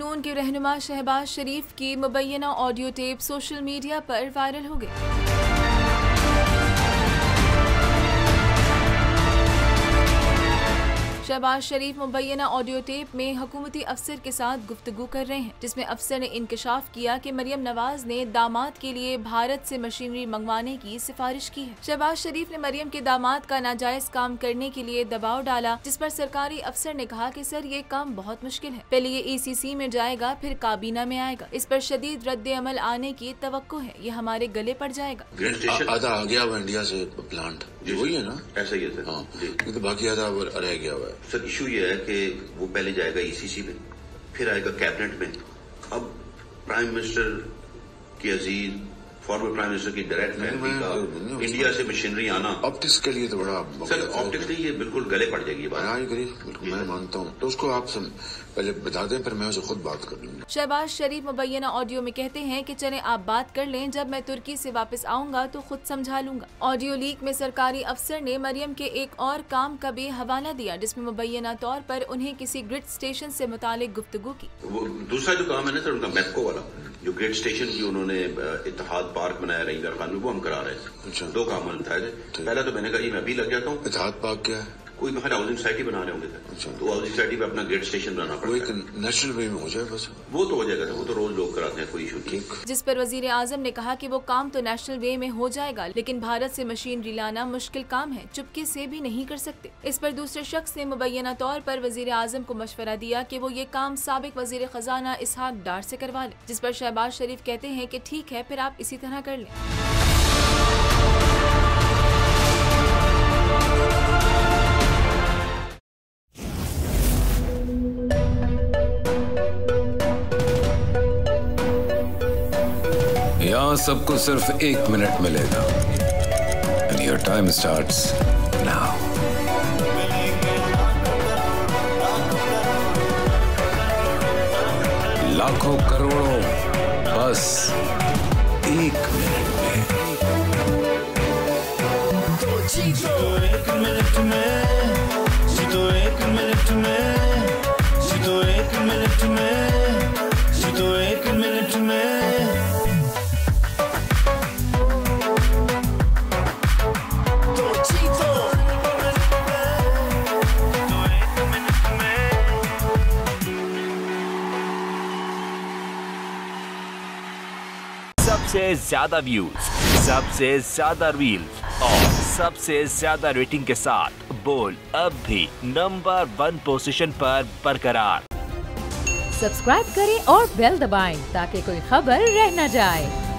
नून के रहनुमा शहबाज शरीफ की मुबैना ऑडियो टेप सोशल मीडिया पर वायरल हो गई। शहबाज शरीफ मुबैना ऑडियो टेप में हुकूमती अफसर के साथ गुफ्तगू कर रहे हैं, जिसमें अफसर ने इंकशाफ किया कि मरियम नवाज ने दामाद के लिए भारत से मशीनरी मंगवाने की सिफारिश की है। शहबाज शरीफ ने मरियम के दामाद का नाजायज काम करने के लिए दबाव डाला, जिस पर सरकारी अफसर ने कहा कि सर ये काम बहुत मुश्किल है, पहले ये ECC में जाएगा फिर काबीना में आएगा, इस पर शदीद रद्द अमल आने की तवक्को है, ये हमारे गले पड़ जाएगा। आधा आ गया इंडिया से प्लांट, वही है ना? ऐसा ही है सर। हाँ, तो बाकी आधा रह गया हुआ है। सर इशू ये है कि वो पहले जाएगा ECC में, फिर आएगा कैबिनेट में। अब प्राइम मिनिस्टर की अजीज फॉर्मर प्राइम मिनिस्टर की डायरेक्ट फैमिली का इंडिया से मशीनरी आना ऑप्टिक्स के लिए तो बड़ा सर ऑप्टिक्स नहीं, ये बिल्कुल गले पड़ जाएगी बात। बिल्कुल मैं मानता हूँ, तो उसको आप पहले बता दें, फिर मैं उसे खुद बात कर लूंगा। शहबाज शरीफ मुबैना ऑडियो में कहते हैं कि चले आप बात कर लें, जब मैं तुर्की से वापस आऊंगा तो खुद समझा लूंगा। ऑडियो लीक में सरकारी अफसर ने मरियम के एक और काम का भी हवाला दिया, जिसमें मुबैना तौर पर उन्हें किसी ग्रिड स्टेशन से मुतालिक गुफ्तगू की। वो दूसरा जो काम है ना सर उनका मैप्को वाला, जो ग्रिड स्टेशन की उन्होंने इत्तेहाद पार्क बनाया रहींदर खान में, वो हम करा रहे थे। अच्छा। 2 काम बताए थे। पहला तो मैंने कहा मैं अभी लग जाता हूँ। इत्तेहाद पार्क क्या है? कोई बाहर हाउसिंग सोसाइटी बना रहे होंगे सर। अच्छा। तो हाउसिंग सोसाइटी पे अपना ग्रिड स्टेशन बनाना पड़ेगा। एक नेशनल वे में हो जाए बस। वो तो हो जाएगा सर, वो तो रोज लोग कराते हैं, कोई इशू नहीं। जिस पर वजीर आजम ने कहा कि वो काम तो नेशनल वे में हो जाएगा, लेकिन भारत से मशीनरी लाना मुश्किल काम है, चुपके से भी नहीं कर सकते। इस पर दूसरे शख्स ने मुबैना तौर पर वजीर आजम को मशवरा दिया कि वो ये काम साबिक वजीर खजाना इसहाक डार से करवा ले, जिस पर शहबाज शरीफ कहते हैं कि ठीक है, फिर आप इसी तरह कर लें। यहाँ सबको सिर्फ 1 मिनट मिलेगा। And your time starts now. लाखों करोड़ों बस 1 मिनट में। जीतो 1 मिनट में, जीतो 1 मिनट में, जीतो 1 मिनट में, जीतो 1 मिनट में। सबसे ज्यादा व्यूज, सबसे ज्यादा रील्स और सबसे ज्यादा रेटिंग के साथ बोल अब भी नंबर 1 पोजीशन पर बरकरार। सब्सक्राइब करें और बेल दबाएं ताकि कोई खबर रह न जाए।